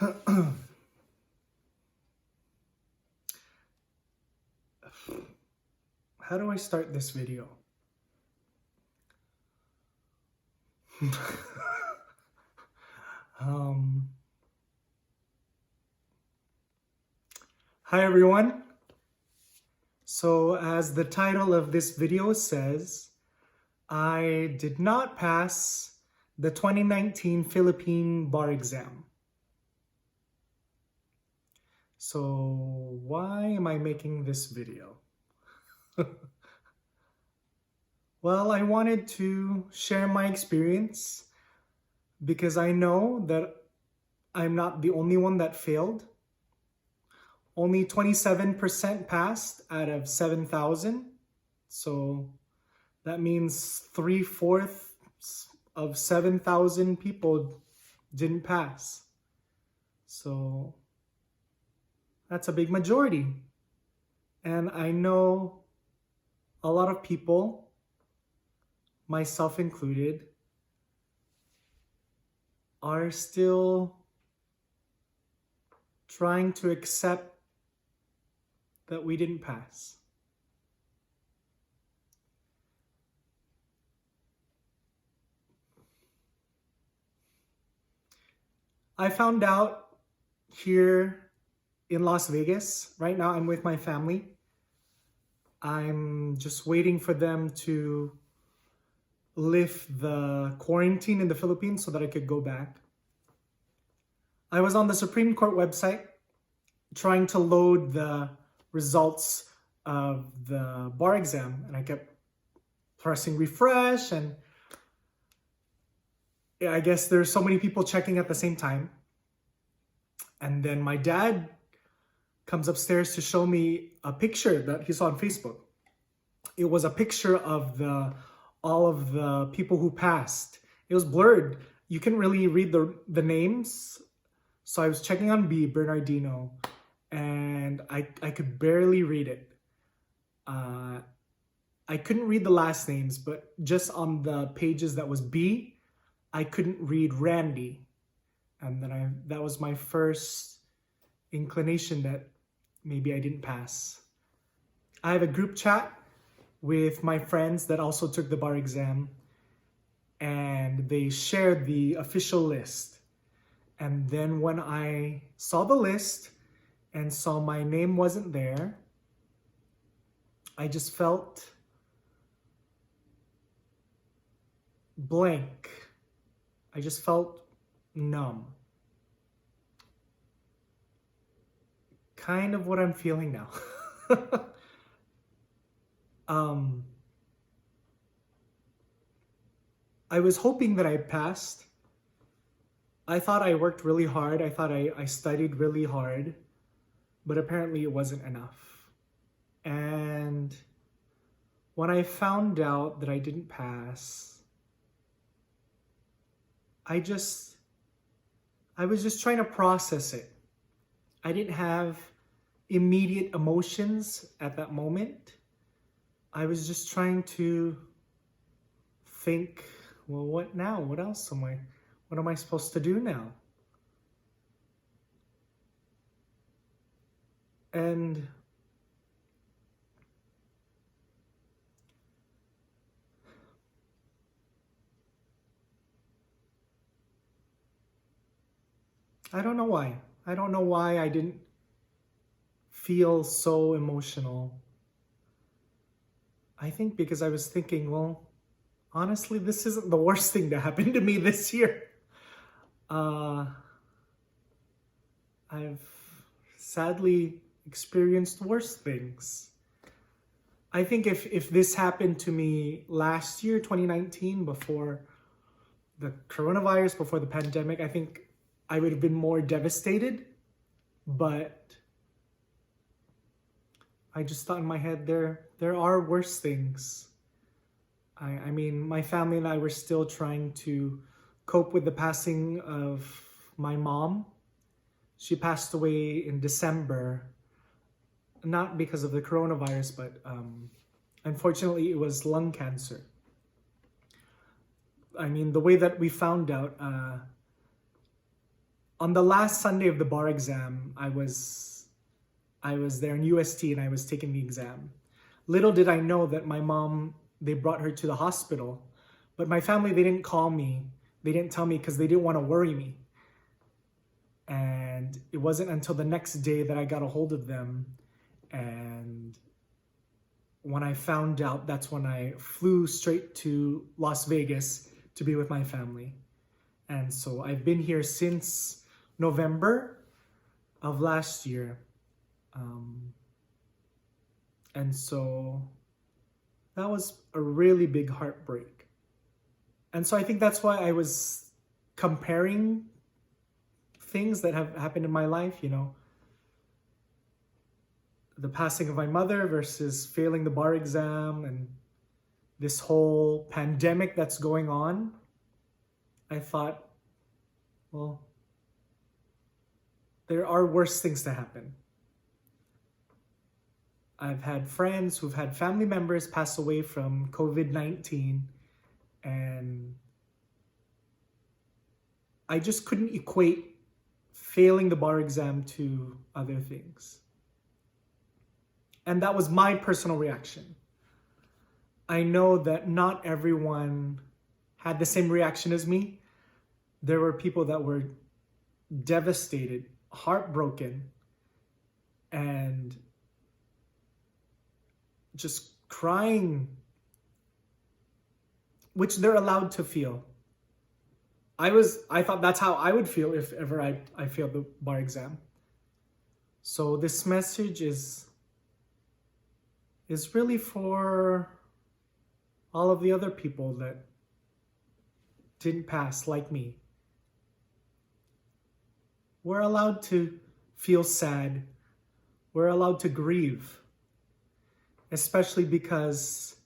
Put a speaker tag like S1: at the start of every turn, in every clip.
S1: How do I start this video? um, Hi everyone. So as the title of this video says, I did not pass the 2019 Philippine Bar Exam. So why am I making this video? Well, I wanted to share my experience because I know that I'm not the only one that failed. Only 27% passed out of 7,000. So that means 3/4 of 7,000 people didn't pass. So that's a big majority. And I know a lot of people, myself included, are still trying to accept that we didn't pass. I found out here in Las Vegas. Right now I'm with my family. I'm just waiting for them to lift the quarantine in the Philippines so that I could go back. I was on the Supreme Court website trying to load the results of the bar exam, and I kept pressing refresh, and I guess there's so many people checking at the same time. And then my dad comes upstairs to show me a picture that he saw on Facebook. It was a picture of all of the people who passed. It was blurred. You couldn't really read the names. So I was checking on B, Bernardino, and I could barely read it. I couldn't read the last names, but just on the pages that was B, I couldn't read Randy. And then that was my first inclination that maybe I didn't pass. I have a group chat with my friends that also took the bar exam, and they shared the official list. And then when I saw the list and saw my name wasn't there, I just felt blank. I just felt numb. Kind of what I'm feeling now. I was hoping that I passed. I thought I worked really hard. I thought I studied really hard, but apparently it wasn't enough. And when I found out that I didn't pass, I was just trying to process it. I didn't have immediate emotions at that moment. I was just trying to think, well, what now? What else what am I supposed to do now? And I don't know why. I don't know why I didn't feel so emotional. I think because I was thinking, well, honestly, this isn't the worst thing that happened to me this year. I've sadly experienced worse things. I think if this happened to me last year, 2019, before the coronavirus, before the pandemic, I think I would have been more devastated. But I just thought in my head, there are worse things. I mean, my family and I were still trying to cope with the passing of my mom. She passed away in December, not because of the coronavirus, but unfortunately it was lung cancer. I mean, the way that we found out, On the last Sunday of the bar exam, I was there in UST and I was taking the exam. Little did I know that my mom, they brought her to the hospital. But my family, they didn't call me. They didn't tell me because they didn't want to worry me. And it wasn't until the next day that I got a hold of them. And when I found out, that's when I flew straight to Las Vegas to be with my family. And so I've been here since November of last year. And so that was a really big heartbreak. And so I think that's why I was comparing things that have happened in my life, you know, the passing of my mother versus failing the bar exam and this whole pandemic that's going on. I thought, well, there are worse things to happen. I've had friends who've had family members pass away from COVID-19, and I just couldn't equate failing the bar exam to other things. And that was my personal reaction. I know that not everyone had the same reaction as me. There were people that were devastated, heartbroken, and just crying, which they're allowed to feel. I thought that's how I would feel if ever I failed the bar exam. So this message is really for all of the other people that didn't pass like me. We're allowed to feel sad. We're allowed to grieve. Especially because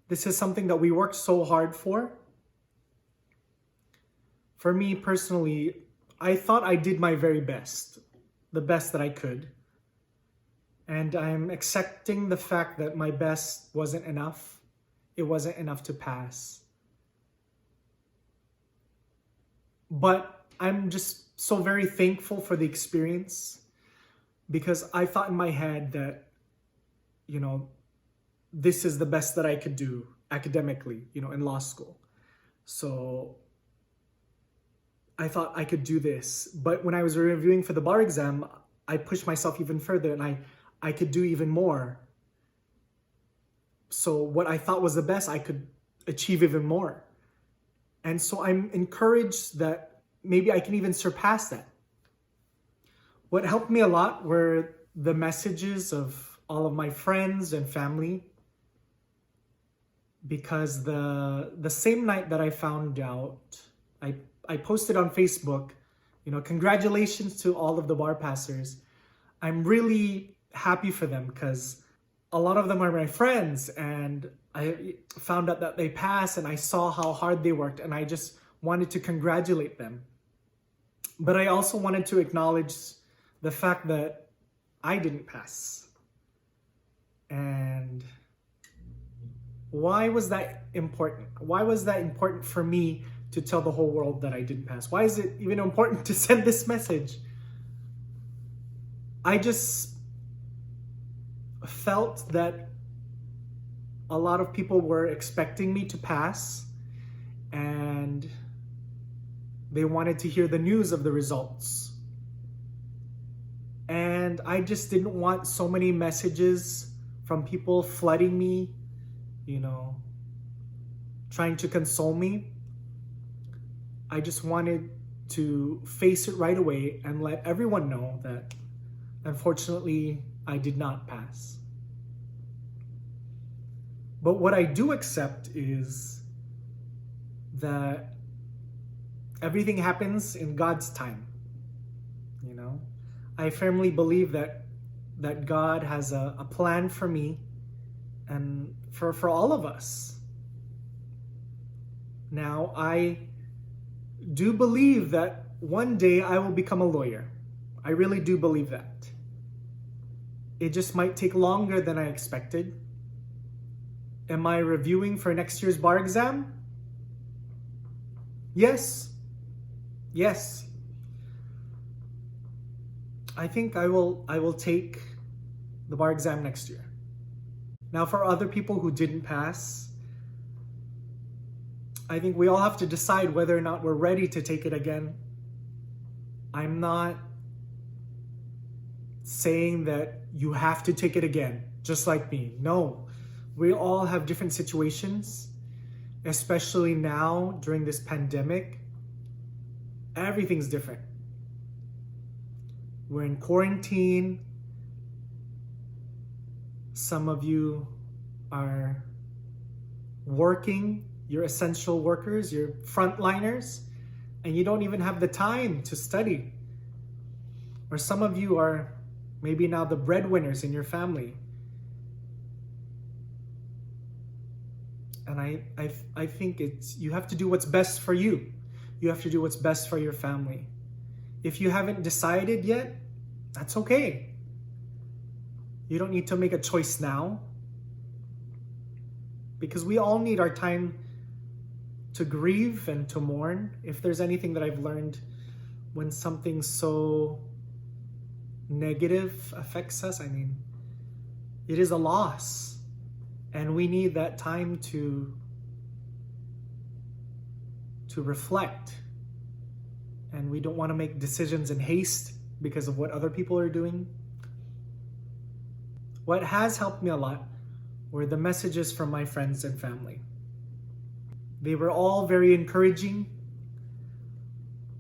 S1: this is something that we worked so hard for. For me personally, I thought I did my very best, the best that I could. And I'm accepting the fact that my best wasn't enough. It wasn't enough to pass. But I'm just so very thankful for the experience, because I thought in my head that, you know, this is the best that I could do academically, you know, in law school. So I thought I could do this. But when I was reviewing for the bar exam, I pushed myself even further, and I could do even more. So what I thought was the best, I could achieve even more. And so I'm encouraged that maybe I can even surpass that. What helped me a lot were the messages of all of my friends and family, because the same night that I found out, I posted on Facebook, you know, congratulations to all of the bar passers. I'm really happy for them because a lot of them are my friends, and I found out that they passed and I saw how hard they worked, and I just wanted to congratulate them. But I also wanted to acknowledge the fact that I didn't pass. And why was that important? Why was that important for me to tell the whole world that I didn't pass? Why is it even important to send this message? I just felt that a lot of people were expecting me to pass, and they wanted to hear the news of the results. And I just didn't want so many messages from people flooding me, you know, trying to console me. I just wanted to face it right away and let everyone know that, unfortunately, I did not pass. But what I do accept is that everything happens in God's time. You know, I firmly believe that God has a plan for me and for all of us. Now, I do believe that one day I will become a lawyer. I really do believe that. It just might take longer than I expected. Am I reviewing for next year's bar exam? Yes. Yes, I think I will take the bar exam next year. Now, for other people who didn't pass, I think we all have to decide whether or not we're ready to take it again. I'm not saying that you have to take it again, just like me. No, we all have different situations, especially now during this pandemic. Everything's different. We're in quarantine. Some of you are working, you're essential workers, you're frontliners, and you don't even have the time to study. Or some of you are maybe now the breadwinners in your family. And I think you have to do what's best for you. You have to do what's best for your family. If you haven't decided yet, that's okay. You don't need to make a choice now, because we all need our time to grieve and to mourn. If there's anything that I've learned when something so negative affects us, it is a loss. And we need that time to reflect. And we don't want to make decisions in haste because of what other people are doing. What has helped me a lot were the messages from my friends and family. They were all very encouraging,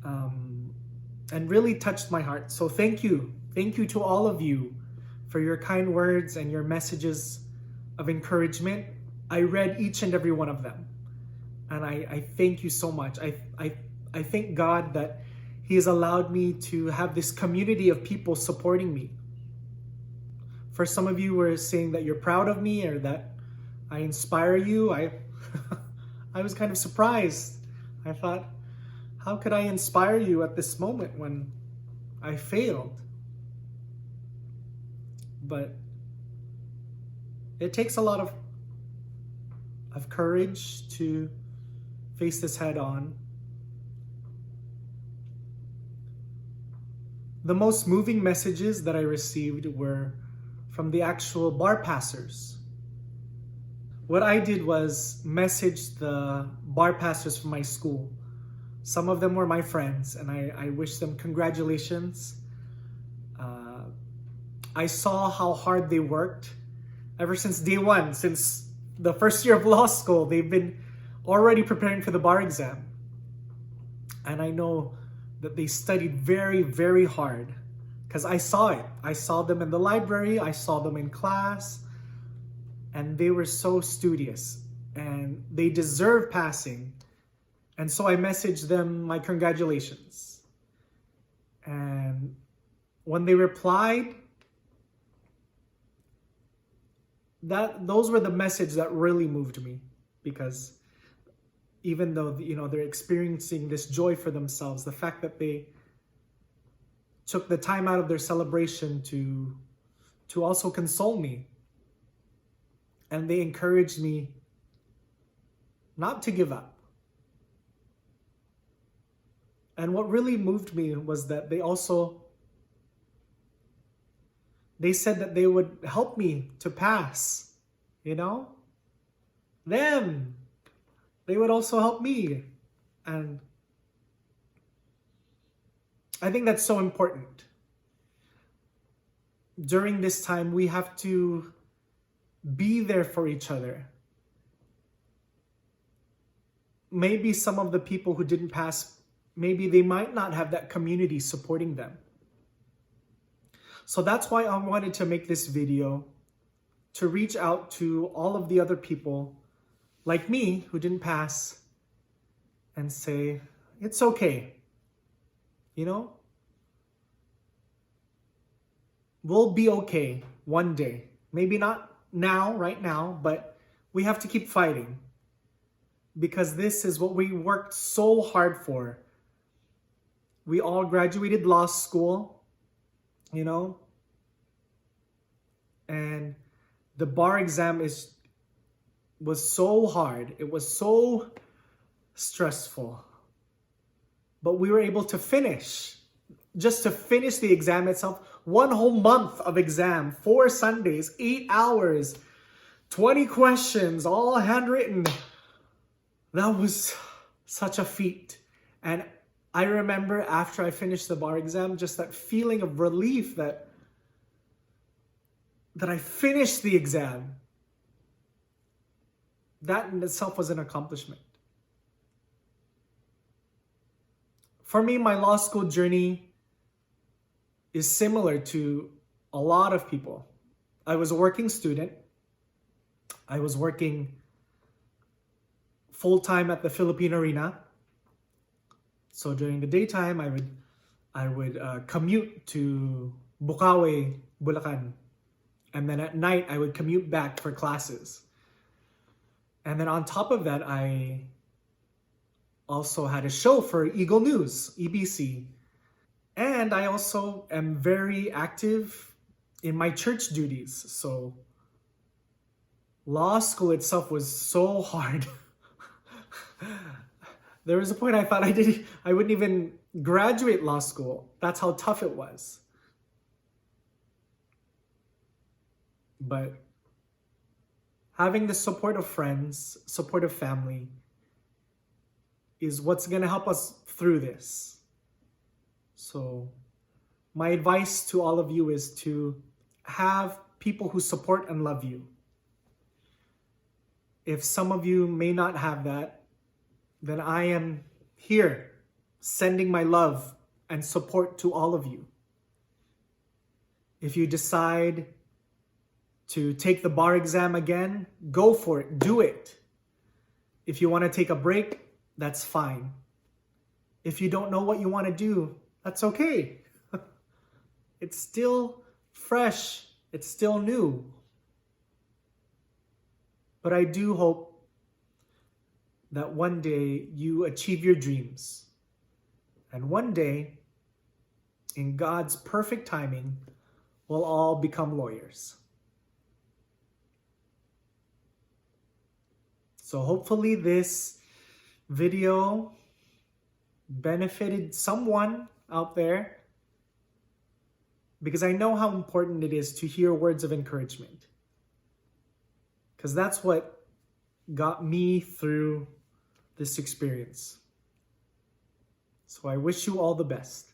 S1: and really touched my heart. So thank you. Thank you to all of you for your kind words and your messages of encouragement. I read each and every one of them. And I thank you so much. I thank God that He has allowed me to have this community of people supporting me. For some of you were saying that you're proud of me or that I inspire you. I was kind of surprised. I thought, how could I inspire you at this moment when I failed? But it takes a lot of courage to face this head on. The most moving messages that I received were from the actual bar passers. What I did was message the bar passers from my school. Some of them were my friends, and I wish them congratulations. I saw how hard they worked ever since day one, since the first year of law school. They've been already preparing for the bar exam. And I know that they studied very, very hard because I saw it. I saw them in the library, I saw them in class, and they were so studious and they deserve passing. And so I messaged them my congratulations. And when they replied, those were the message that really moved me, because even though they're experiencing this joy for themselves, the fact that they took the time out of their celebration to also console me, and they encouraged me not to give up. And what really moved me was that they said that they would help me to pass, them. They would also help me. And I think that's so important. During this time, we have to be there for each other. Maybe some of the people who didn't pass, maybe they might not have that community supporting them. So that's why I wanted to make this video, to reach out to all of the other people like me who didn't pass and say, it's okay. We'll be okay one day. Maybe not now, right now, but we have to keep fighting, because this is what we worked so hard for. We all graduated law school, and the bar exam was so hard. It was so stressful. but we were able to finish. Just to finish the exam itself, 1 whole month of exam, 4 Sundays, 8 hours, 20 questions, all handwritten. That was such a feat. And I remember after I finished the bar exam, just that feeling of relief that I finished the exam. That in itself was an accomplishment. For me, my law school journey is similar to a lot of people. I was a working student. I was working full-time at the Philippine Arena. So during the daytime, I would commute to Bukawi, Bulacan. And then at night, I would commute back for classes. And then on top of that, I also had a show for Eagle News, EBC. And I also am very active in my church duties. So law school itself was so hard. There was a point I thought I wouldn't even graduate law school. That's how tough it was. But having the support of friends, support of family is what's going to help us through this. So my advice to all of you is to have people who support and love you. If some of you may not have that, then I am here sending my love and support to all of you. If you decide to take the bar exam again, go for it, do it. If you want to take a break, that's fine. If you don't know what you want to do, that's okay. It's still fresh, it's still new. But I do hope that one day you achieve your dreams. And one day, in God's perfect timing, we'll all become lawyers. So hopefully this video benefited someone out there, because I know how important it is to hear words of encouragement. Because that's what got me through this experience. So I wish you all the best.